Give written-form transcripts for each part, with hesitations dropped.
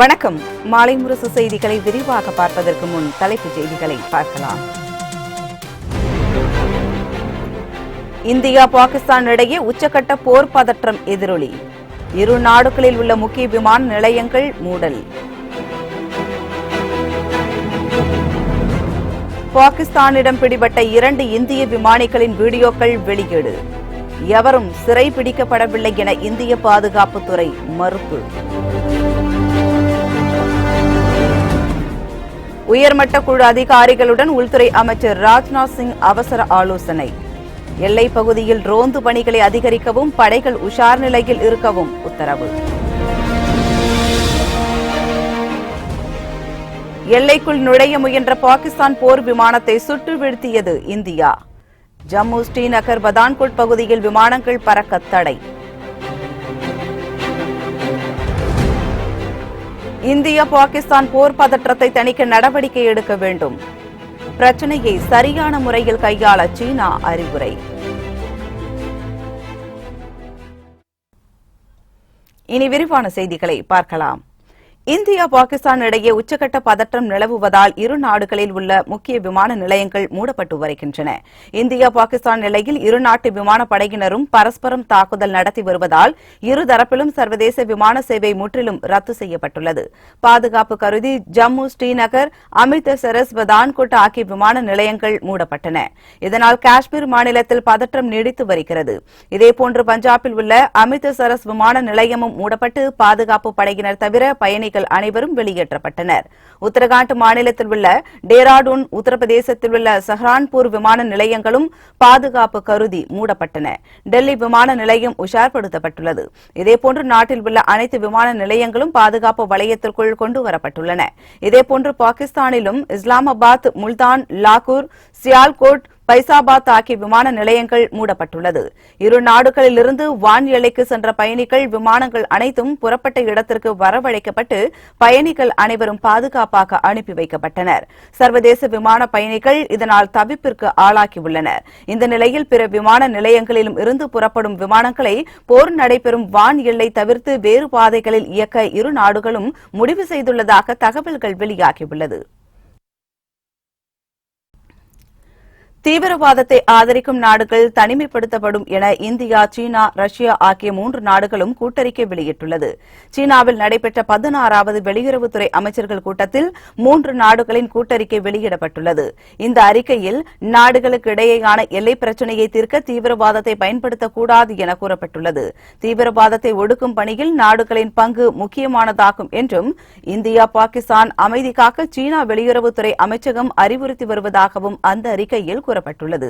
வணக்கம். மாலை முரசு செய்திகளை விரிவாக பார்ப்பதற்கு முன் தலைப்புச் செய்திகளை பார்க்கலாம். இந்தியா பாகிஸ்தான் இடையே உச்சக்கட்ட போர் பதற்றம் எதிரொலி. இரு நாடுகளில் உள்ள முக்கிய விமான நிலையங்கள் மூடல். பாகிஸ்தானிடம் பிடிபட்ட 2 இந்திய விமானிகளின் வீடியோக்கள் வெளியீடு. எவரும் சிறை பிடிக்கப்படவில்லை என இந்திய பாதுகாப்புத்துறை மறுப்பு. உயர்மட்ட குழு அதிகாரிகளுடன் உள்துறை அமைச்சர் ராஜ்நாத் சிங் அவசர ஆலோசனை. எல்லைப் பகுதியில் ரோந்து பணிகளை அதிகரிக்கவும் படைகள் உஷார் நிலையில் இருக்கவும் உத்தரவு. எல்லைக்குள் நுழைய முயன்ற பாகிஸ்தான் போர் விமானத்தை சுட்டு வீழ்த்தியது இந்தியா. ஜம்மு ஸ்ரீநகர் பதான்கோட் பகுதியில் விமானங்கள் பறக்க தடை. இந்தியா பாகிஸ்தான் போர் பதற்றத்தை தணிக்க நடவடிக்கை எடுக்க வேண்டும். பிரச்சனையை சரியான முறையில் கையாள சீனா அறிவுரை. இனி விரிவான செய்திகளை பார்க்கலாம். இந்தியா பாகிஸ்தான் இடையே உச்சக்கட்ட பதற்றம் நிலவுவதால் இரு நாடுகளில் உள்ள முக்கிய விமான நிலையங்கள் மூடப்பட்டு வருகின்றன. இந்தியா பாகிஸ்தான் எல்லையில் இரு நாட்டு விமானப்படையினரும் பரஸ்பரம் தாக்குதல் நடத்தி வருவதால் இரு தரப்பிலும் சர்வதேச விமான சேவை முற்றிலும் ரத்து செய்யப்பட்டுள்ளது. பாதுகாப்பு கருதி ஜம்மு ஸ்ரீநகர் அமிர்தசரஸ் பதான்கோட் ஆகிய விமான நிலையங்கள் மூடப்பட்டன. இதனால் காஷ்மீர் மாநிலத்தில் பதற்றம் நீடித்து வருகிறது. இதேபோன்று பஞ்சாபில் உள்ள அமிர்தசரஸ் விமான நிலையமும் மூடப்பட்டு பாதுகாப்பு படையினர் தவிர பயணிகள் அனைவரும் வெளியேற்றப்பட்டனர். உத்தரகாண்ட் மாநிலத்தில் உள்ள டேராடூன், உத்தரப்பிரதேசத்தில் உள்ள சஹரான்பூர் விமான நிலையங்களும் பாதுகாப்பு கருதி மூடப்பட்டன. டெல்லி விமான நிலையம் உஷார்படுத்தப்பட்டுள்ளது. இதேபோன்று நாட்டில் உள்ள அனைத்து விமான நிலையங்களும் பாதுகாப்பு வளையத்திற்குள் கொண்டுவரப்பட்டுள்ளன. இதேபோன்று பாகிஸ்தானிலும் இஸ்லாமாபாத், முல்தான், லாகூர், சியால்கோட், பைசாபாத் ஆகிய விமான நிலையங்கள் மூடப்பட்டுள்ளது. இரு நாடுகளிலிருந்து வான் எல்லைக்கு சென்ற பயணிகள் விமானங்கள் அனைத்தும் புறப்பட்ட இடத்திற்கு வரவழைக்கப்பட்டு பயணிகள் அனைவரும் பாதுகாப்பாக அனுப்பி வைக்கப்பட்டனர். சர்வதேச விமான பயணிகள் இதனால் தவிப்பிற்கு ஆளாகியுள்ளனர். இந்த நிலையில் பிற விமான நிலையங்களிலும் இருந்து புறப்படும் விமானங்களை போர் நடைபெறும் வான் எல்லை தவிர்த்து வேறு பாதைகளில் இயக்க இரு நாடுகளும் முடிவு செய்துள்ளதாக தகவல்கள் வெளியாகியுள்ளது. தீவிரவாதத்தை ஆதரிக்கும் நாடுகள் தனிமைப்படுத்தப்படும் என இந்தியா, சீனா, ரஷ்யா ஆகிய 3 நாடுகளும் கூட்டறிக்கை வெளியிட்டுள்ளது. சீனாவில் நடைபெற்ற 16வது வெளியுறவுத்துறை அமைச்சர்கள் கூட்டத்தில் 3 நாடுகளின் கூட்டறிக்கை வெளியிடப்பட்டுள்ளது. இந்த அறிக்கையில் நாடுகளுக்கு இடையேயான எல்லை பிரச்சினையை தீர்க்க தீவிரவாதத்தை பயன்படுத்தக்கூடாது என கூறப்பட்டுள்ளது. தீவிரவாதத்தை ஒடுக்கும் பணியில் நாடுகளின் பங்கு முக்கியமானதாகும் என்றும் இந்தியா, பாகிஸ்தான் அமைதி காக்க சீனா வெளியுறவுத்துறை அமைச்சகம் அறிவுறுத்தி வருவதாகவும் அந்த அறிக்கையில் கூறப்பட்டுள்ளது.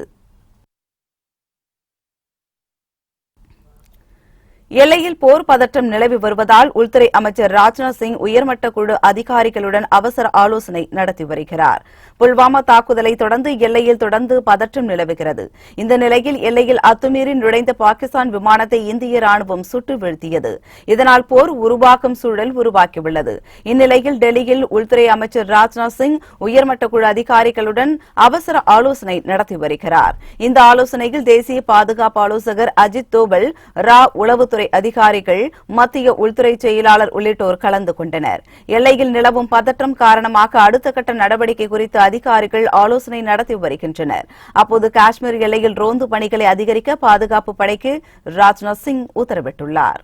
எல்லையில் போர் பதற்றம் நிலவி வருவதால் உள்துறை அமைச்சர் ராஜ்நாத் சிங் உயர்மட்ட குழு அதிகாரிகளுடன் அவசர ஆலோசனை நடத்தி வருகிறார். புல்வாமா தாக்குதலை தொடர்ந்து எல்லையில் தொடர்ந்து பதற்றம் நிலவுகிறது. இந்த நிலையில் எல்லையில் அத்துமீறி நுழைந்த பாகிஸ்தான் விமானத்தை இந்திய ராணுவம் சுட்டு வீழ்த்தியது. இதனால் போர் உருவாக்கும் சூழல் உருவாக்கியுள்ளது. இந்நிலையில் டெல்லியில் உள்துறை அமைச்சர் ராஜ்நாத் சிங் உயர்மட்ட குழு அதிகாரிகளுடன் அவசர ஆலோசனை நடத்தி வருகிறார். இந்த ஆலோசனையில் தேசிய பாதுகாப்பு ஆலோசகர் அஜித் தோவல், ரா உளவுத்துறை அதிகாரிகள், மத்திய உள்துறை செயலாளர் உள்ளிட்டோர் கலந்து கொண்டனர். எல்லையில் நிலவும் பதற்றம் காரணமாக அடுத்த கட்ட நடவடிக்கை குறித்து அதிகாரிகள் ஆலோசனை நடத்தி வருகின்றனர். அப்போது காஷ்மீர் எல்லையில் ரோந்து பணிகளை அதிகரிக்க பாதுகாப்பு படைக்கு ராஜ்நாத் சிங் உத்தரவிட்டுள்ளார்.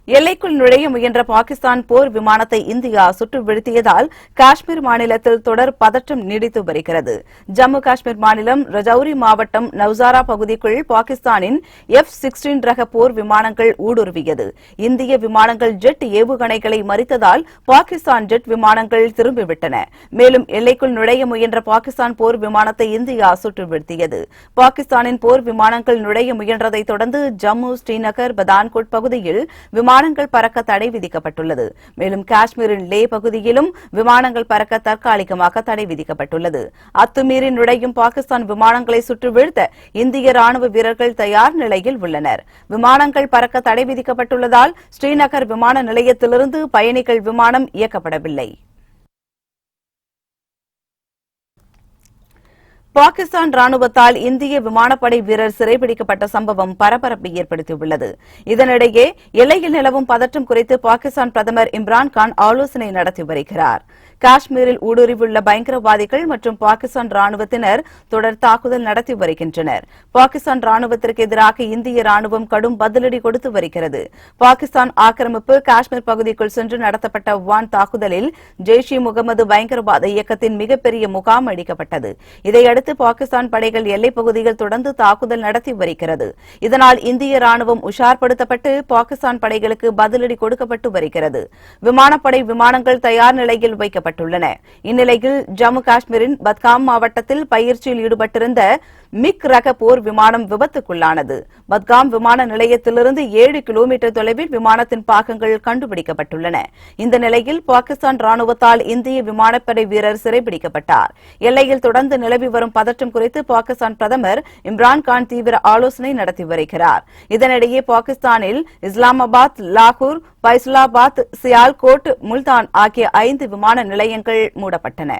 எல்லைக்குள் நுழைய முயன்ற பாகிஸ்தான் போர் விமானத்தை இந்தியா சுட்டு வீழ்த்தியதால் காஷ்மீர் மாநிலத்தில் தொடர் பதற்றம் நீடித்து வருகிறது. ஜம்மு காஷ்மீர் மாநிலம் ரஜௌரி மாவட்டம் நவ்சாரா பகுதிக்குள் பாகிஸ்தானின் F-16 ரக போர் விமானங்கள் ஊடுருவியது. இந்திய விமானங்கள் ஜெட் ஏவுகணைகளை மறித்ததால் பாகிஸ்தான் ஜெட் விமானங்கள் திரும்பிவிட்டன. மேலும் எல்லைக்குள் நுழைய முயன்ற பாகிஸ்தான் போர் விமானத்தை இந்தியா சுட்டு வீழ்த்தியது. பாகிஸ்தானின் போர் விமானங்கள் நுழைய முயன்றதை தொடர்ந்து ஜம்மு, ஸ்ரீநகர், பதான்கோட் பகுதியில் விமானங்கள் பறக்க தடை விதிக்கப்பட்டுள்ளது. மேலும் காஷ்மீரின் லே பகுதியிலும் விமானங்கள் பறக்க தற்காலிகமாக தடை விதிக்கப்பட்டுள்ளது. அத்துமீறி நுழையும் பாகிஸ்தான் விமானங்களை சுட்டு வீழ்த்த இந்திய ராணுவ வீரர்கள் தயார் நிலையில் உள்ளனர். விமானங்கள் பறக்க தடை விதிக்கப்பட்டுள்ளதால் ஸ்ரீநகர் விமான நிலையத்திலிருந்து பயணிகள் விமானம் இயக்கப்படவில்லை. பாகிஸ்தான் ராணுவத்தால் இந்திய விமானப்படை வீரர் சிறைபிடிக்கப்பட்ட சம்பவம் பரபரப்பை ஏற்படுத்தியுள்ளது. இதனிடையே எல்லையில் நிலவும் பதற்றம் குறித்து பாகிஸ்தான் பிரதமர் இம்ரான்கான் ஆலோசனை நடத்தி வருகிறார். காஷ்மீரில் ஊடுருவியுள்ள பயங்கரவாதிகள் மற்றும் பாகிஸ்தான் ராணுவத்தினர் தொடர் தாக்குதல் நடத்தி வருகின்றனர். பாகிஸ்தான் ராணுவத்திற்கு எதிராக இந்திய ராணுவம் கடும் பதிலடி கொடுத்து வருகிறது. பாகிஸ்தான் ஆக்கிரமிப்பு காஷ்மீர் பகுதிக்குள் சென்று நடத்தப்பட்ட வான் தாக்குதலில் ஜெய்ஷ் இ முகமது பயங்கரவாத இயக்கத்தின் மிகப்பெரிய முகாம் அடிக்கப்பட்டது. இதையடுத்து பாகிஸ்தான் படைகள் எல்லைப் பகுதியில் தொடர்ந்து தாக்குதல் நடத்தி வருகிறது. இதனால் இந்திய ராணுவம் உஷார்படுத்தப்பட்டு பாகிஸ்தான் படைகளுக்கு பதிலடி கொடுக்கப்பட்டு வருகிறது. விமானப்படை விமானங்கள் தயார் நிலையில் வைக்கப்பட்டுள்ளன. இந்நிலையில் ஜம்மு காஷ்மீரின் பத்காம் மாவட்டத்தில் பயிற்சியில் ஈடுபட்டிருந்த மிக் ரக போர் விமானம் விபத்துக்குள்ளானது. பத்காம் விமான நிலையத்திலிருந்து 7 கிலோமீட்டர் தொலைவில் விமானத்தின் பாகங்கள் கண்டுபிடிக்கப்பட்டுள்ளன. இந்த நிலையில் பாகிஸ்தான் ராணுவத்தால் இந்திய விமானப்படை வீரர் சிறைபிடிக்கப்பட்டார். எல்லையில் தொடர்ந்து நிலவி வரும் பதற்றம் குறித்து பாகிஸ்தான் பிரதமர் இம்ரான்கான் தீவிர ஆலோசனை நடத்தி வருகிறார். இதனிடையே பாகிஸ்தானில் இஸ்லாமாபாத், லாகூர், பைசலாபாத், சியால்கோட், முல்தான் ஆகிய 5 விமான நிலையங்கள் மூடப்பட்டன.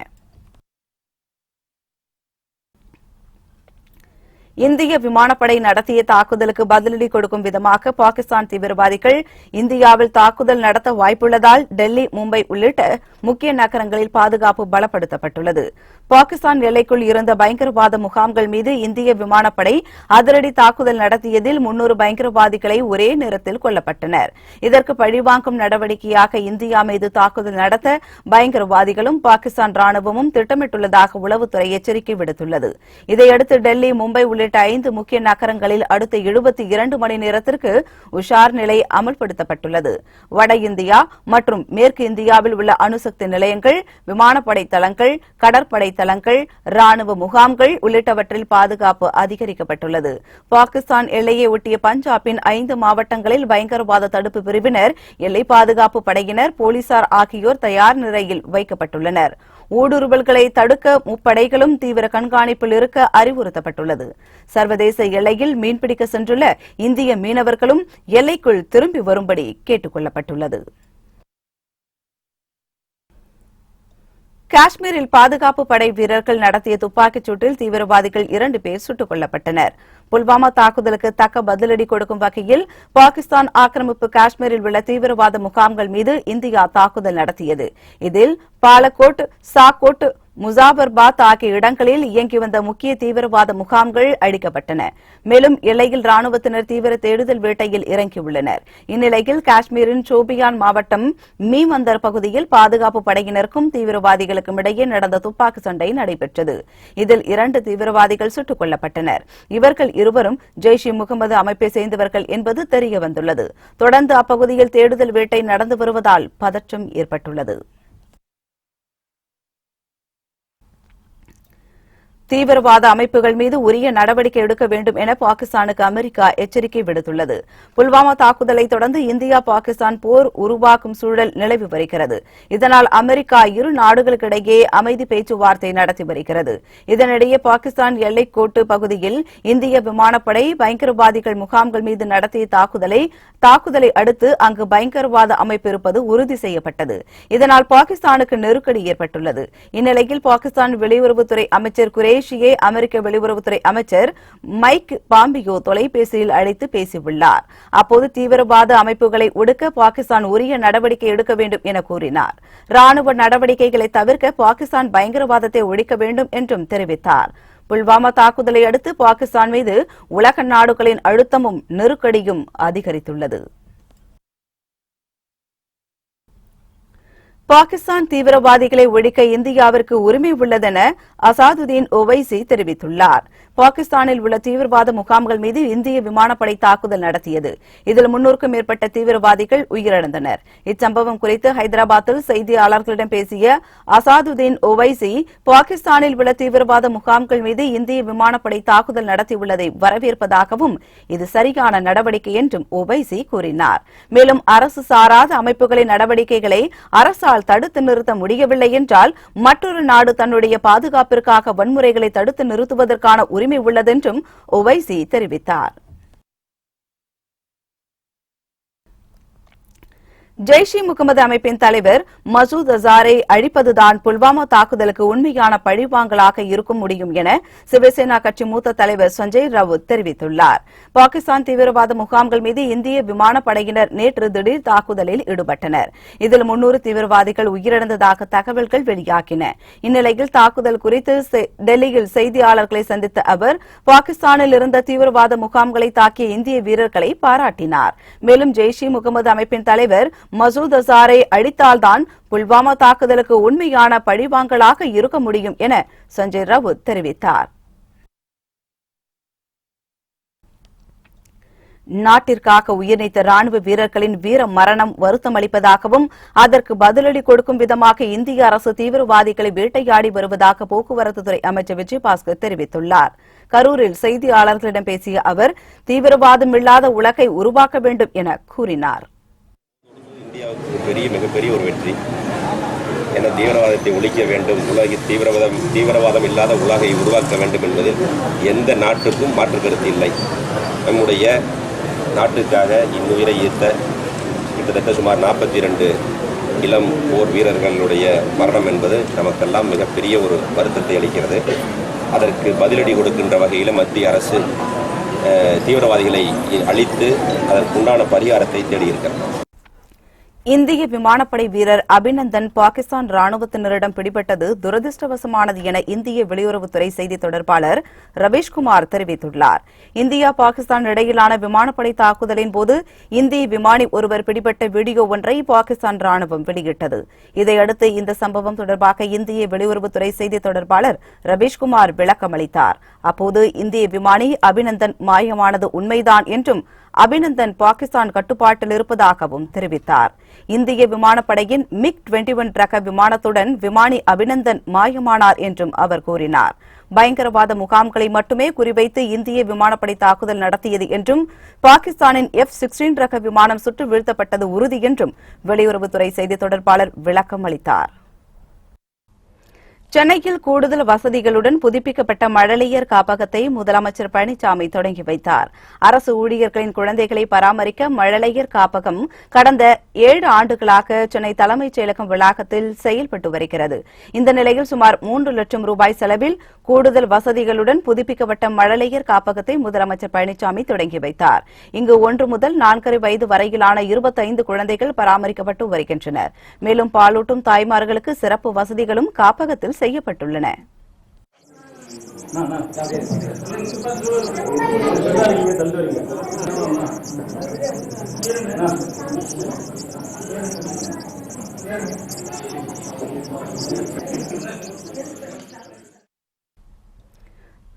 இந்திய விமானப்படை நடத்திய தாக்குதலுக்கு பதிலடி கொடுக்கும் விதமாக பாகிஸ்தான் தீவிரவாதிகள் இந்தியாவில் தாக்குதல் நடத்த வாய்ப்புள்ளதால் டெல்லி, மும்பை உள்ளிட்ட முக்கிய நகரங்களில் பாதுகாப்பு பலப்படுத்தப்பட்டுள்ளது. பாகிஸ்தான் எல்லைக்குள் இருந்த பயங்கரவாத முகாம்கள் மீது இந்திய விமானப்படை அதிரடி தாக்குதல் நடத்தியதில் 300 பயங்கரவாதிகளை ஒரே நேரத்தில் கொல்லப்பட்டனர். இதற்கு பழிவாங்கும் நடவடிக்கையாக இந்தியா மீது தாக்குதல் நடத்த பயங்கரவாதிகளும் பாகிஸ்தான் ராணுவமும் திட்டமிட்டுள்ளதாக உளவுத்துறை எச்சரிக்கை விடுத்துள்ளது. இதையடுத்து டெல்லி, மும்பை உள்ளிட்ட 5 முக்கிய நகரங்களில் அடுத்த 72 மணி நேரத்திற்கு உஷார் நிலை அமல்படுத்தப்பட்டுள்ளது. வட இந்தியா மற்றும் மேற்கு இந்தியாவில் உள்ள அணுசக்தி நிலையங்கள், விமானப்படை தளங்கள், கடற்படை தளங்கள், ராணுவ முகாம்கள் உள்ளிட்டவற்றில் பாதுகாப்பு அதிகரிக்கப்பட்டுள்ளது. பாகிஸ்தான் எல்லையை ஒட்டிய பஞ்சாபின் 5 மாவட்டங்களில் பயங்கரவாத தடுப்பு பிரிவினர், எல்லை பாதுகாப்பு படையினர், போலீசார் ஆகியோர் தயார் நிலையில் வைக்கப்பட்டுள்ளனர். ஊடுருவல்களை தடுக்க முப்படைகளும் தீவிர கண்காணிப்பில் இருக்க அறிவுறுத்தப்பட்டுள்ளது. சர்வதேச எல்லையில் மீன்பிடிக்க சென்றுள்ள இந்திய மீனவர்களும் எல்லைக்குள் திரும்பி வரும்படி கேட்டுக் கொள்ளப்பட்டுள்ளது. காஷ்மீரில் பாதுகாப்பு படை வீரர்கள் நடத்திய துப்பாக்கிச் சூட்டில் தீவிரவாதிகள் 2 பேர் சுட்டுக் கொல்லப்பட்டனர். புல்வாமா தாக்குதலுக்கு தக்க பதிலடி கொடுக்கும் வகையில் பாகிஸ்தான் ஆக்கிரமிப்பு காஷ்மீரில் உள்ள தீவிரவாத முகாம்கள் மீது இந்தியா தாக்குதல் நடத்தியது. இதில் பாலகோட், சாக்கோட், முசாபர்பாத் ஆகிய இடங்களில் இயங்கி வந்த முக்கிய தீவிரவாத முகாம்கள் அழிக்கப்பட்டன. மேலும் எல்லையில் ராணுவத்தினர் தீவிர தேடுதல் வேட்டையில் இறங்கியுள்ளனர். இந்நிலையில் காஷ்மீரின் சோபியான் மாவட்டம் மீமந்தர் பகுதியில் பாதுகாப்பு படையினருக்கும் தீவிரவாதிகளுக்கும் இடையே நடந்த துப்பாக்கி சண்டை நடைபெற்றது. இதில் 2 தீவிரவாதிகள் சுட்டுக் கொல்லப்பட்டனர். இவர்கள் இருவரும் ஜெய்ஷ் இ முகமது அமைப்பை சேர்ந்தவர்கள் என்பது தெரியவந்துள்ளது. தொடர்ந்து அப்பகுதியில் தேடுதல் வேட்டை நடந்து வருவதால் பதற்றம் ஏற்பட்டுள்ளது. தீவிரவாத அமைப்புகள் மீது உரிய நடவடிக்கை எடுக்க வேண்டும் என பாகிஸ்தானுக்கு அமெரிக்கா எச்சரிக்கை விடுத்துள்ளது. புல்வாமா தாக்குதலை தொடர்ந்து இந்தியா, பாகிஸ்தான் போர் உருவாக்கும் சூழல் நிலவி வருகிறது. இதனால் அமெரிக்கா இரு நாடுகளுக்கிடையே அமைதி பேச்சுவார்த்தை நடத்தி வருகிறது. இதனிடையே பாகிஸ்தான் எல்லைக்கோட்டு பகுதியில் இந்திய விமானப்படை பயங்கரவாதிகள் முகாம்கள் மீது நடத்திய தாக்குதலை அடுத்து அங்கு பயங்கரவாத அமைப்பு இருப்பது உறுதி செய்யப்பட்டது. இதனால் பாகிஸ்தானுக்கு நெருக்கடி ஏற்பட்டுள்ளது. இந்நிலையில் பாகிஸ்தான் வெளியுறவுத்துறை அமைச்சர் குரேஷியை அமெரிக்க வெளியுறவுத்துறை அமைச்சர் மைக் பாம்பியோ தொலைபேசியில் அழைத்து பேசியுள்ளார். அப்போது தீவிரவாத அமைப்புகளை ஒடுக்க பாகிஸ்தான் உரிய நடவடிக்கை எடுக்க வேண்டும் என கூறினார். ராணுவ நடவடிக்கைகளை தவிர்க்க பாகிஸ்தான் பயங்கரவாதத்தை ஒழிக்க வேண்டும் என்றும் தெரிவித்தார். புல்வாமா தாக்குதலை அடுத்து பாகிஸ்தான் மீது உலக நாடுகளின் அழுத்தமும் நெருக்கடியும் அதிகரித்துள்ளது. பாகிஸ்தான் தீவிரவாதிகளை ஒழிக்க இந்தியாவிற்கு உரிமை உள்ளதென அசாதுதீன் ஒவைசி தெரிவித்துள்ளார். பாகிஸ்தானில் உள்ள தீவிரவாத முகாம்கள் மீது இந்திய விமானப்படை தாக்குதல் நடத்தியது. இதில் 300க்கும் மேற்பட்ட தீவிரவாதிகள் உயிரிழந்தனர். இச்சம்பவம் குறித்து ஹைதராபாத்தில் செய்தியாளர்களிடம் பேசிய அசாதுதீன் ஒவைசி, பாகிஸ்தானில் உள்ள தீவிரவாத முகாம்கள் மீது இந்திய விமானப்படை தாக்குதல் நடத்தியுள்ளதை வரவேற்பதாகவும் இது சரியான நடவடிக்கை என்றும் ஒவைசி கூறினார். மேலும் அரசு சாராத அமைப்புகளின் நடவடிக்கைகளை அரசால் தடுத்து நிறுத்த முடியவில்லை என்றால் மற்றொரு நாடு தன்னுடைய பாதுகாப்பிற்காக வன்முறைகளை தடுத்து நிறுத்துவதற்கான உரிமை உள்ளதென்றும் ஒவைசி தெரிவித்தார். ஜெய்ஷ்-இ-முகமது அமைப்பின் தலைவர் மசூத் அசாரை அழிப்பதுதான் புல்வாமா தாக்குதலுக்கு உண்மையான பழிவாங்கலாக இருக்க முடியும் என சிவசேனா கட்சி மூத்த தலைவர் சஞ்சய் ரவுத் தெரிவித்துள்ளார். பாகிஸ்தான் தீவிரவாத முகாம்கள் மீது இந்திய விமானப்படையினர் நேற்று திடீர் தாக்குதலில் ஈடுபட்டனர். இதில் 300 தீவிரவாதிகள் உயிரிழந்ததாக தகவல்கள் வெளியாகின. இந்நிலையில் தாக்குதல் குறித்து டெல்லியில் செய்தியாளர்களை சந்தித்த அவர் பாகிஸ்தானில் இருந்த தீவிரவாத முகாம்களை தாக்கிய இந்திய வீரர்களை பாராட்டினார். மேலும் ஜெய்ஷ்-இ-முகமது அமைப்பின் தலைவர் மசூத் அசாரை அழித்தால்தான் புல்வாமா தாக்குதலுக்கு உண்மையான பழிவாங்கலாக இருக்க முடியும் என சஞ்சய் ரவுத் தெரிவித்தார். நாட்டிற்காக உயிர்நீத்த ராணுவ வீரர்களின் வீர மரணம் வருத்தமளிப்பதாகவும் அதற்கு பதிலடி கொடுக்கும் விதமாக இந்திய அரசு தீவிரவாதிகளை வேட்டையாடி வருவதாக போக்குவரத்துத்துறை அமைச்சர் விஜயபாஸ்கர் தெரிவித்துள்ளார். கரூரில் செய்தியாளர்களிடம் பேசிய அவர் தீவிரவாதம் இல்லாத உலகை உருவாக்க வேண்டும் என கூறினார். இந்தியாவுக்கு மிகப்பெரிய ஒரு வெற்றி. என தீவிரவாதத்தை ஒழிக்க வேண்டும், உலகில் தீவிரவாதம் இல்லாத உலகை உருவாக்க வேண்டும் என்பதில் எந்த நாட்டுக்கும் மாற்று கருத்து இல்லை. நம்முடைய நாட்டுக்காக இன்னுயிரை ஈர்த்த கிட்டத்தட்ட சுமார் 42 இளம் போர் வீரர்களுடைய மரணம் என்பது நமக்கெல்லாம் மிகப்பெரிய ஒரு வருத்தத்தை அளிக்கிறது. அதற்கு பதிலடி கொடுக்கின்ற வகையில் மத்திய அரசு தீவிரவாதிகளை அழித்து அதற்குண்டான பரிகாரத்தை தேடியிருக்கிறது. இந்திய விமானப்படை வீரர் அபிநந்தன் பாகிஸ்தான் ராணுவத்தினரிடம் பிடிபட்டது துரதிருஷ்டவசமானது என இந்திய வெளியுறவுத்துறை செய்தி தொடர்பாளர் ரவீஷ்குமார் தெரிவித்துள்ளார். இந்தியா பாகிஸ்தான் இடையிலான விமானப்படை தாக்குதலின் போது இந்திய விமானி ஒருவர் பிடிபட்ட வீடியோ ஒன்றை பாகிஸ்தான் ராணுவம் வெளியிட்டது. இதையடுத்து இந்த சம்பவம் தொடர்பாக இந்திய வெளியுறவுத்துறை செய்தி தொடர்பாளர் ரவீஷ்குமார் விளக்கமளித்தார். அப்போது இந்திய விமானி அபிநந்தன் மாயமானது உண்மைதான் என்றும் அபிநந்தன் பாகிஸ்தான் கட்டுப்பாட்டில் இருப்பதாகவும் தெரிவித்தார். இந்திய விமானப்படையின் MiG-21 ரக விமானத்துடன் விமானி அபிநந்தன் மாயமானார் என்றும் அவர் கூறினார். பயங்கரவாத முகாம்களை மட்டுமே குறிவைத்து இந்திய விமானப்படை தாக்குதல் நடத்தியது என்றும் பாகிஸ்தானின் F-16 ரக விமானம் சுட்டு வீழ்த்தப்பட்டது உறுதி என்றும் வெளியுறவுத்துறை செய்தி தொடர்பாளர் விளக்கம் அளித்தார். சென்னையில் கூடுதல் வசதிகளுடன் புதுப்பிக்கப்பட்ட மழலையர் காப்பகத்தை முதலமைச்சர் பழனிசாமி தொடங்கி வைத்தார். அரசு ஊழியர்களின் குழந்தைகளை பராமரிக்க மழலையர் காப்பகம் கடந்த 7 ஆண்டுகளாக சென்னை தலைமைச் செயலகம் வளாகத்தில் செயல்பட்டு வருகிறது. இந்த நிலையில் சுமார் 3 லட்சம் ரூபாய் செலவில் கூடுதல் வசதிகளுடன் புதுப்பிக்கப்பட்ட மழலையர் காப்பகத்தை முதலமைச்சர் பழனிசாமி தொடங்கி வைத்தார். இங்கு 1 முதல் 4 வயது வரையிலான 25 குழந்தைகள் பராமரிக்கப்பட்டு வருகின்றனர். மேலும் பாலூட்டும் தாய்மார்களுக்கு சிறப்பு வசதிகளும் காப்பகத்தில் செய்யப்பட்டுள்ளன.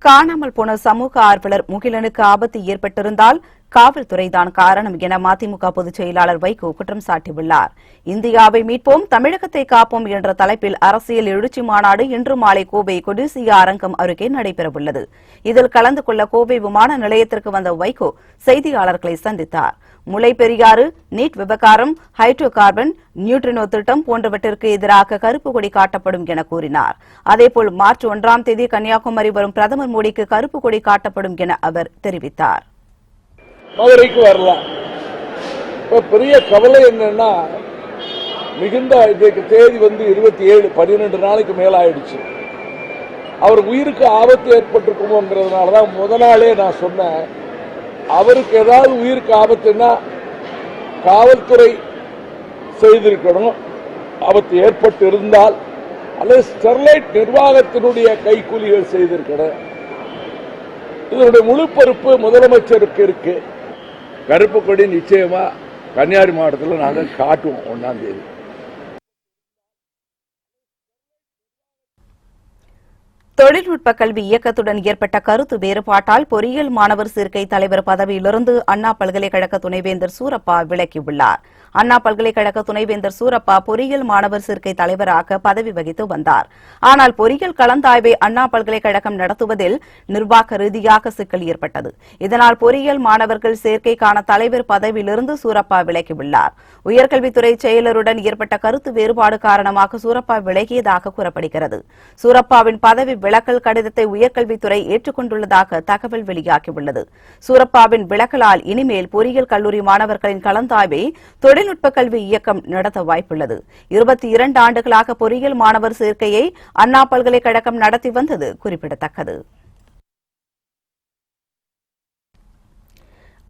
காணாமல் போன சமூக ஆர்வலர் முகிலனுக்கு ஆபத்து ஏற்பட்டிருந்தால் காவல்துறைதான் காரணம் என மதிமுக பொதுச் செயலாளர் வைகோ குற்றம் சாட்டியுள்ளார். இந்தியாவை மீட்போம், தமிழகத்தை காப்போம் என்ற தலைப்பில் அரசியல் எழுச்சி மாநாடு இன்று மாலை கோவை கொடிசியா அரங்கம் அருகே நடைபெறவுள்ளது. இதில் கலந்து கொள்ள கோவை விமான நிலையத்திற்கு வந்த வைகோ செய்தியாளர்களை சந்தித்தார். முல்லை பெரியாறு, நீட் விவகாரம், ஹைட்ரோ கார்பன், நியூட்ரினோ திட்டம் போன்றவற்றிற்கு எதிராக கருப்பு கொடி காட்டப்படும் என கூறினார். அதேபோல் மார்ச் 1ஆம் தேதி கன்னியாகுமரி வரும் பிரதமர் மோடிக்கு கருப்பு கொடி காட்டப்படும் என அவர் தெரிவித்தார். மதுரைக்கு வரலாம். இப்ப பெரிய கவலை என்னன்னா, மிகுந்த இதுக்கு தேதி 27 12 நாளைக்கு மேல ஆயிடுச்சு. அவர் உயிருக்கு ஆபத்து ஏற்பட்டிருக்குமோங்கிறதுனாலதான் முத நாளே நான் சொன்னேன், அவருக்கு ஏதாவது உயிருக்கு ஆபத்துன்னா காவல்துறை செய்திருக்கணும். ஆபத்து ஏற்பட்டு இருந்தால் அல்லது ஸ்டெர்லைட் நிர்வாகத்தினுடைய கைக்கூலிகள் செய்திருக்கணும். இதனுடைய முழு பொறுப்பு முதலமைச்சருக்கு இருக்கு. கருப்பு கொடி நிச்சயமா கன்னியாகுமரி மாவட்டத்தில் நாங்கள் காட்டுவோம் 1ஆம் தேதி. தொழில்நுட்ப கல்வி இயக்கத்துடன் ஏற்பட்ட கருத்து வேறுபாட்டால் பொறியியல் மாணவர் சேர்க்கை தலைவர் பதவியிலிருந்து அண்ணா பல்கலைக்கழக துணைவேந்தர் சூரப்பா விலகியுள்ளார். அண்ணா பல்கலைக்கழக துணைவேந்தர் சூரப்பா பொறியியல் மாணவர் சேர்க்கை தலைவராக பதவி வகித்து வந்தார். ஆனால் பொறியியல் கலந்தாய்வை அண்ணா பல்கலைக்கழகம் நடத்துவதில் நிர்வாக ரீதியாக சிக்கல் ஏற்பட்டது. இதனால் பொறியியல் மாணவர்கள் சேர்க்கைக்கான தலைவர் பதவியிலிருந்து சூரப்பா விலகியுள்ளார். உயர்கல்வித்துறை செயலருடன் ஏற்பட்ட கருத்து வேறுபாடு காரணமாக சூரப்பா விலகியதாக கூறப்படுகிறது. சூரப்பாவின் பதவி விலக்கல் கடிதத்தை உயர்கல்வித்துறை ஏற்றுக்கொண்டுள்ளதாக தகவல் வெளியாகியுள்ளது. சூரப்பாவின் விலக்கலால் இனிமேல் பொறியியல் கல்லூரி மாணவர்களின் கலந்தாய்வை தொழில்நுட்ப கல்வி இயக்கம் நடத்த வாய்ப்புள்ளது. 22 ஆண்டுகளாக பொறியியல் மாணவர் சேர்க்கையை அண்ணா பல்கலைக்கழகம் நடத்தி வந்தது குறிப்பிடத்தக்கது.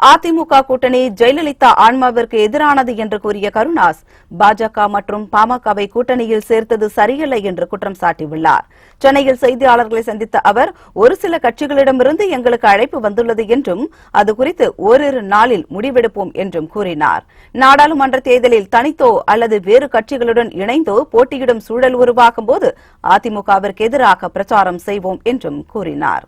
அதிமுக கூட்டணி ஜெயலலிதா ஆன்மாவிற்கு எதிரானது என்று கூறிய கருணாஸ் பாஜக மற்றும் பாமகவை கூட்டணியில் சேர்த்தது சரியல்ல என்று குற்றம் சாட்டியுள்ளார். சென்னையில் செய்தியாளர்களை சந்தித்த அவர் ஒரு சில கட்சிகளிடமிருந்து எங்களுக்கு அழைப்பு வந்துள்ளது என்றும் அது குறித்து ஓரிரு நாளில் முடிவெடுப்போம் என்றும் கூறினார். நாடாளுமன்ற தேர்தலில் தனித்தோ அல்லது வேறு கட்சிகளுடன் இணைந்தோ போட்டியிடும் சூழல் உருவாகும் போது அதிமுகவிற்கு எதிராக பிரச்சாரம் செய்வோம் என்றும் கூறினார்.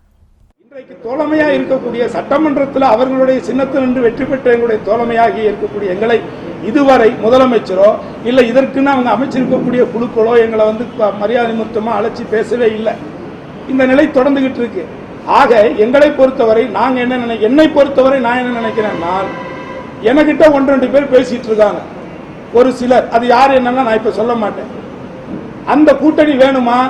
இன்றைக்கு தோழமையா இருக்கக்கூடிய சட்டமன்றத்தில் அவர்களுடைய சின்னத்தில் நின்று வெற்றி பெற்ற எங்களுடைய தோழமையாகி இருக்கக்கூடிய எங்களை இதுவரை முதலமைச்சரோ இல்ல இதற்குன்னு அவங்க அமைச்சிருக்கக்கூடிய குழுக்களோ எங்களை மரியாதை நிமித்தமா அழைச்சி பேசவே இல்லை. இந்த நிலை தொடர்ந்துகிட்டு இருக்கு. ஆக எங்களை பொறுத்தவரை என்னை பொறுத்தவரை நான் என்ன நினைக்கிறேன்னா, என்கிட்ட 1-2 பேர் பேசிட்டு இருக்காங்க. ஒரு சிலர், அது யார் என்னன்னா நான் இப்ப சொல்ல மாட்டேன். அந்த கூட்டணி வேணுமா,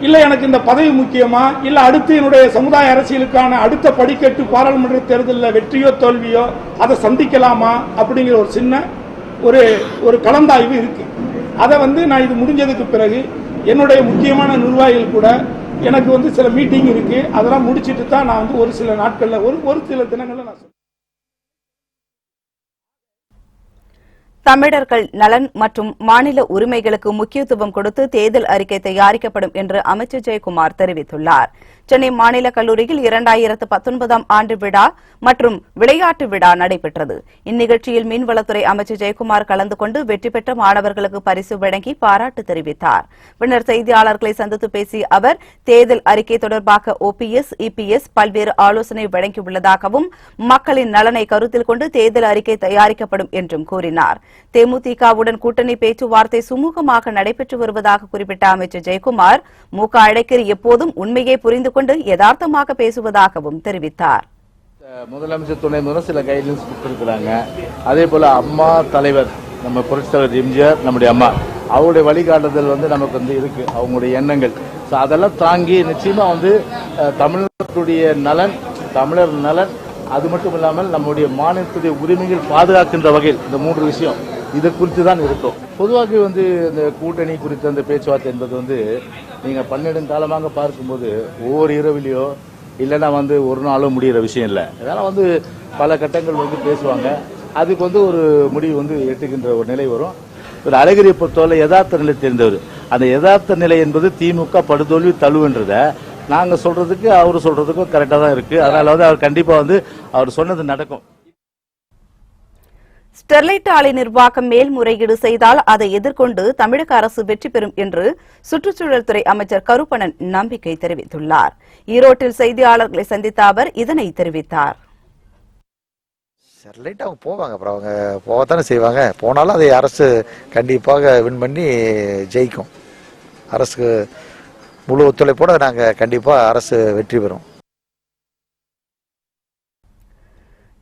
இல்ல எனக்கு இந்த பதவி முக்கியமா, இல்ல அடுத்து என்னுடைய சமுதாய அரசியலுக்கான அடுத்த படிக்கட்டு பாராளுமன்ற தேர்தலில் வெற்றியோ தோல்வியோ அதை சந்திக்கலாமா அப்படிங்கிற ஒரு சின்ன ஒரு கலந்தாய்வு இருக்கு. அதை நான் இது முடிஞ்சதுக்கு பிறகு என்னுடைய முக்கியமான நிர்வாகிகள் கூட எனக்கு சில மீட்டிங் இருக்கு. அதெல்லாம் முடிச்சிட்டு தான் நான் ஒரு சில நாட்கள்ல ஒரு சில தினங்கள்ல நான் தமிழர்கள் நலன் மற்றும் மாநில உரிமைகளுக்கு முக்கியத்துவம் கொடுத்து தேர்தல் அறிக்கை தயாரிக்கப்படும் என்று அமைச்சர் ஜெயக்குமார் தெரிவித்துள்ளார். சென்னை மாநில கல்லூரியில் 2019ஆம் ஆண்டு விழா மற்றும் விளையாட்டு விழா நடைபெற்றது. இந்நிகழ்ச்சியில் மீன்வளத்துறை அமைச்சர் ஜெயக்குமார் கலந்து கொண்டு வெற்றி பெற்ற மாணவர்களுக்கு பரிசு வழங்கி பாராட்டு தெரிவித்தார். பின்னர் செய்தியாளர்களை சந்தித்து பேசிய அவர் தேர்தல் அறிக்கை தொடர்பாக OPS, EPS பல்வேறு ஆலோசனை வழங்கியுள்ளதாகவும் மக்களின் நலனை கருத்தில் கொண்டு தேர்தல் அறிக்கை தயாரிக்கப்படும் என்றும் கூறினார். தேமுதிகவுடன் கூட்டணி பேச்சுவார்த்தை சுமூகமாக நடைபெற்று வருவதாக குறிப்பிட்ட அமைச்சர் ஜெயக்குமார் மு.க. அழகிரி எப்போதும் உண்மையை புரிந்து கொண்டு யதார்த்தமாக பேசுவதாகவும் தெரிவித்தார். முதலமைச்சர் துணை முதல்வர் சில கைட்லைன்ஸ் கொடுத்திருக்கிறாங்க. அதே போல அம்மா தலைவர் நம்ம புரட்சித் தலைவர் எம்ஜிஆர் நம்முடைய அம்மா அவருடைய வழிகாட்டுதல் நமக்கு இருக்கு, அவங்களுடைய எண்ணங்கள். அதெல்லாம் தாங்கி நிச்சயமா தமிழர்களுடைய நலன், தமிழர் நலன், அது மட்டும் இல்லாமல் நம்முடைய மாநிலத்துடைய உரிமைகள் பாதுகாக்கின்ற வகையில் இந்த 3 விஷயம் இது குறித்து தான் இருக்கும். பொதுவாக இந்த கூட்டணி குறித்த அந்த பேச்சுவார்த்தை என்பது நீங்க 12 காலமாக பார்க்கும்போது ஒவ்வொரு இரவிலையோ இல்லைன்னா ஒரு நாளோ முடிகிற விஷயம் இல்லை. அதனால பல கட்டங்கள் பேசுவாங்க. அதுக்கு ஒரு முடிவு எட்டுகின்ற ஒரு நிலை வரும். ஒரு அழகிரியை பொறுத்தவரை யதார்த்த நிலை தெரிந்தவர். அந்த யதார்த்த நிலை என்பது திமுக படுதோல்வி தழுவுன்றத நாங்க சொல்றதுக்கு அவரு சொல்றதுக்கும் கரெக்டா தான் இருக்கு. அதனால அவர் கண்டிப்பா அவர் சொன்னது நடக்கும். ஸ்டெர்லைட் ஆலை நிர்வாகம் மேல்முறையீடு செய்தால் அதை எதிர்கொண்டு தமிழக அரசு வெற்றி பெறும் என்று சுற்றுச்சூழல் துறை அமைச்சர் கருப்பணன் நம்பிக்கை தெரிவித்துள்ளார். ஈரோட்டில் செய்தியாளர்களை சந்தித்த அவர் இதனை தெரிவித்தார். ஸ்டெர்லைட் அவங்க போவாங்க, அப்புறம் அவங்க போகத்தானே செய்வாங்க. போனாலும் அதை அரசு கண்டிப்பாக வின் பண்ணி ஜெயிக்கும். அரசுக்கு முழு ஒத்துழைப்போட நாங்கள் கண்டிப்பாக அரசு வெற்றி பெறும்.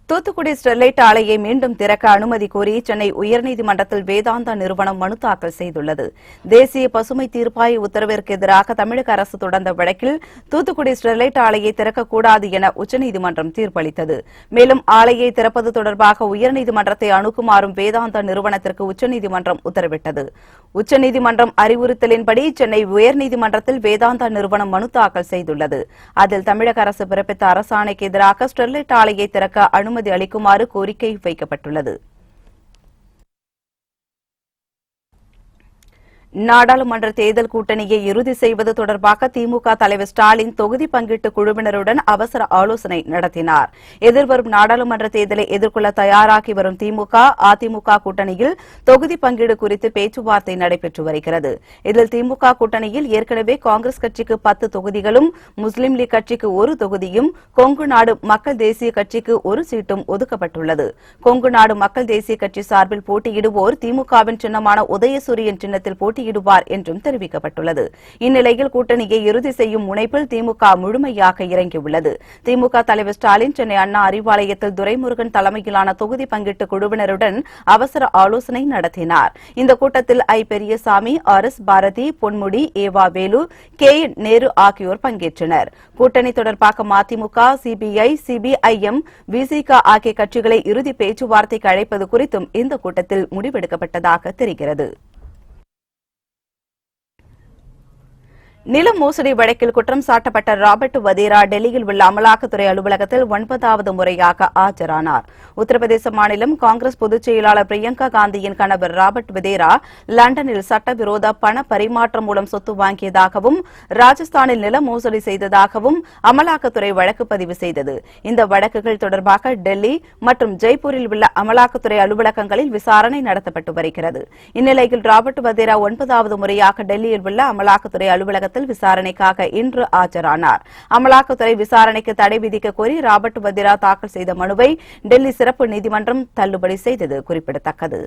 தூத்துக்குடி ஸ்டெர்லைட் ஆலையை மீண்டும் திறக்க அனுமதி கோரி சென்னை உயர்நீதிமன்றத்தில் வேதாந்தா நிறுவனம் மனு தாக்கல் செய்துள்ளது. தேசிய பசுமை தீர்ப்பாய உத்தரவிற்கு எதிராக தமிழக அரசு தொடர்ந்த வழக்கில் தூத்துக்குடி ஸ்டெர்லைட் ஆலையை திறக்கக்கூடாது என உச்சநீதிமன்றம் தீர்ப்பளித்தது. மேலும் ஆலையை திறப்பது தொடர்பாக உயர்நீதிமன்றத்தை அணுகுமாறும் வேதாந்தா நிறுவனத்திற்கு உச்சநீதிமன்றம் உத்தரவிட்டது. உச்சநீதிமன்றம் அறிவுறுத்தலின்படி சென்னை உயர்நீதிமன்றத்தில் வேதாந்தா நிறுவனம் மனு தாக்கல் செய்துள்ளது. அதில் தமிழக அரசு பிறப்பித்த அரசாணைக்கு எதிராக ஸ்டெர்லைட் ஆலையை திறக்க அனுமதி அளிக்குமாறு கோரிக்கை வைக்கப்பட்டுள்ளது. நாடாளுமன்ற தேர்தல் கூட்டணியை இறுதி செய்வது தொடர்பாக திமுக தலைவர் ஸ்டாலின் தொகுதி பங்கீட்டு குழுவினருடன் அவசர ஆலோசனை நடத்தினார். எதிர்வரும் நாடாளுமன்ற தேர்தலை எதிர்கொள்ள தயாராகி வரும் திமுக, அதிமுக கூட்டணியில் தொகுதி பங்கீடு குறித்து பேச்சுவார்த்தை நடைபெற்று வருகிறது. இதில் திமுக கூட்டணியில் ஏற்கனவே காங்கிரஸ் கட்சிக்கு 10 தொகுதிகளும், முஸ்லீம் லீக் கட்சிக்கு 1 தொகுதியும், கொங்கு நாடு மக்கள் தேசிய கட்சிக்கு 1 சீட்டும் ஒதுக்கப்பட்டுள்ளது. கொங்கு நாடு மக்கள் தேசிய கட்சி சார்பில் போட்டியிடுவோர் திமுகவின் சின்னமான உதயசூரியன் சின்னத்தில் போட்டி போட்டியிடுவார் என்றும் தெரிவிக்கப்பட்டுள்ளது. இந்நிலையில் கூட்டணியை இறுதி செய்யும் முனைப்பில் திமுக முழுமையாக இறங்கியுள்ளது. திமுக தலைவர் ஸ்டாலின் சென்னை அண்ணா அறிவாலயத்தில் துரைமுருகன் தலைமையிலான தொகுதி பங்கீட்டு குழுவினருடன் அவசர ஆலோசனை நடத்தினார். இந்த கூட்டத்தில் ஐ. பெரியசாமி, ஆர். எஸ். பாரதி, பொன்முடி, ஏவா வேலு, கே. நேரு ஆகியோர் பங்கேற்றனர். கூட்டணி தொடர்பாக மதிமுக, சிபிஐ, சிபிஐஎம், விசிக ஆகிய கட்சிகளை இறுதி பேச்சுவார்த்தைக்கு அழைப்பது குறித்தும் இந்த கூட்டத்தில் முடிவெடுக்கப்பட்டதாக தெரிகிறது. நில மோசடி வழக்கில் குற்றம் சாட்டப்பட்ட ராபர்ட் வதேரா டெல்லியில் உள்ள அமலாக்கத்துறை அலுவலகத்தில் 9வது முறையாக ஆஜரானார். உத்தரப்பிரதேச மாநிலம் காங்கிரஸ் பொதுச் செயலாளர் பிரியங்கா காந்தியின் கணவர் ராபர்ட் வதேரா லண்டனில் சட்டவிரோத பண பரிமாற்றம் மூலம் சொத்து வாங்கியதாகவும் ராஜஸ்தானில் நில மோசடி செய்ததாகவும் அமலாக்கத்துறை வழக்கு பதிவு செய்தது. இந்த வழக்குகள் தொடர்பாக டெல்லி மற்றும் ஜெய்ப்பூரில் உள்ள அமலாக்கத்துறை அலுவலகங்களில் விசாரணை நடத்தப்பட்டு வருகிறது. இந்நிலையில் ராபர்ட் வதேரா 9வது முறையாக டெல்லியில் உள்ள அமலாக்கத்துறை அலுவலகத்தில் விசாரணைக்காக இன்று ஆஜரானார். அமலாக்கத்துறை விசாரணைக்கு தடை விதிக்க கோரி ராபர்ட் வதேரா தாக்கல் செய்த மனுவை டெல்லி சிறப்பு நீதிமன்றம் தள்ளுபடி செய்தது குறிப்பிடத்தக்கது.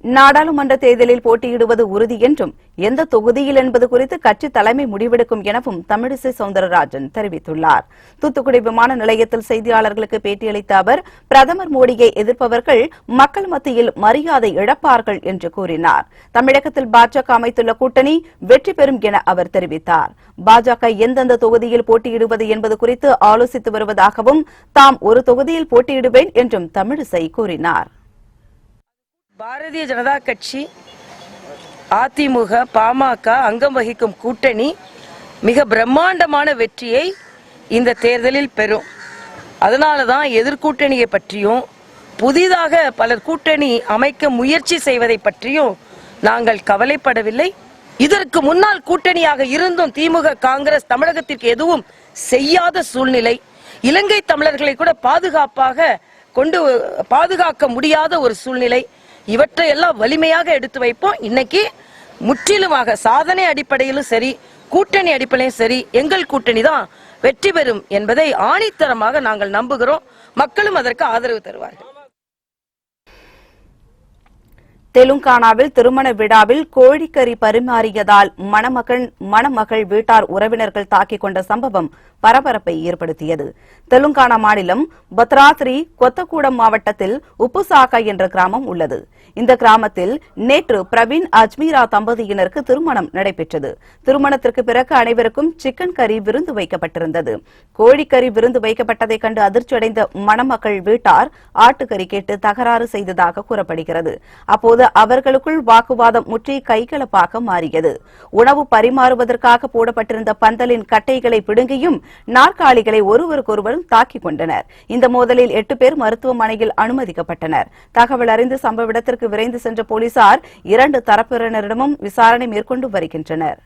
நாடாளுமன்ற தேர்தலில் போட்டியிடுவது உறுதி என்றும் எந்த தொகுதியில் என்பது குறித்து கட்சி தலைமை முடிவெடுக்கும் எனவும் தமிழிசை சவுந்தரராஜன் தெரிவித்துள்ளார். தூத்துக்குடி விமான நிலையத்தில் செய்தியாளர்களுக்கு பேட்டியளித்த அவர், பிரதமர் மோடியை எதிர்ப்பவர்கள் மக்கள் மத்தியில் மரியாதை இழப்பார்கள் என்று கூறினார். தமிழகத்தில் பாஜக அமைத்துள்ள கூட்டணி வெற்றி பெறும் என அவர் தெரிவித்தார். பாஜக எந்தெந்த தொகுதியில் போட்டியிடுவது என்பது குறித்து ஆலோசித்து வருவதாகவும் தாம் ஒரு தொகுதியில் போட்டியிடுவேன் என்றும் தமிழிசை கூறினார். பாரதிய ஜனதா கட்சி, அதிமுக, பாமக அங்கம் வகிக்கும் கூட்டணி மிக பிரம்மாண்டமான வெற்றியை இந்த தேர்தலில் பெறும். அதனாலதான் எதிர்கூட்டணியை பற்றியும் புதிதாக பலர் கூட்டணி அமைக்க முயற்சி செய்வதை பற்றியும் நாங்கள் கவலைப்படவில்லை. இதற்கு முன்னால் கூட்டணியாக இருந்தும் திமுக, காங்கிரஸ் தமிழகத்திற்கு எதுவும் செய்யாத சூழ்நிலை, இலங்கை தமிழர்களை கூட பாதுகாக்க முடியாத ஒரு சூழ்நிலை, இவற்றையெல்லாம் வலிமையாக எடுத்து வைப்போம். இன்னைக்கு முற்றிலுமாக சாதனை அடிப்படையிலும் சரி, கூட்டணி அடிப்படையிலும் சரி, எங்கள் கூட்டணி தான் வெற்றி பெறும் என்பதை ஆணித்தரமாக நாங்கள் நம்புகிறோம். மக்களும் அதற்கு ஆதரவு தருவார்கள். தெலுங்கானாவில் திருமண விழாவில் கோழிக்கறி பரிமாறியதால் மணமகள் வீட்டார் உறவினர்கள் தாக்கிக் கொண்ட சம்பவம் பரபரப்பை ஏற்படுத்தியது. தெலுங்கானா மாநிலம் பத்ராத்ரி கொத்தகூடம் மாவட்டத்தில் உப்புசாக்கா என்ற கிராமம் உள்ளது. இந்த கிராமத்தில் நேற்று பிரவீன் அஜ்மீரா தம்பதியினருக்கு திருமணம் நடைபெற்றது. திருமணத்திற்கு பிறகு அனைவருக்கும் சிக்கன் கறி விருந்து வைக்கப்பட்டிருந்தது. கோழிக்கறி விருந்து வைக்கப்பட்டதை கண்டு அதிர்ச்சியடைந்த மணமகள் வீட்டார் ஆட்டுக்கறி கேட்டு தகராறு செய்ததாக கூறப்படுகிறது. அப்போது அவர்களுக்குள் வாக்குவாதம் முற்றி கைகலப்பாக மாறியது. உணவு பரிமாறுவதற்காக போடப்பட்டிருந்த பந்தலின் கட்டைகளை பிடுங்கியும் நாற்காலிகளை ஒருவருக்கொருவர் தாக்கிக் கொண்டனர். இந்த மோதலில் 8 பேர் மருத்துவமனையில் அனுமதிக்கப்பட்டனர். தகவல் அறிந்து சம்பவ இடத்திற்கு விரைந்து சென்ற போலீசார் 2 தரப்பினரிடமும் விசாரணை மேற்கொண்டு வருகின்றனர்.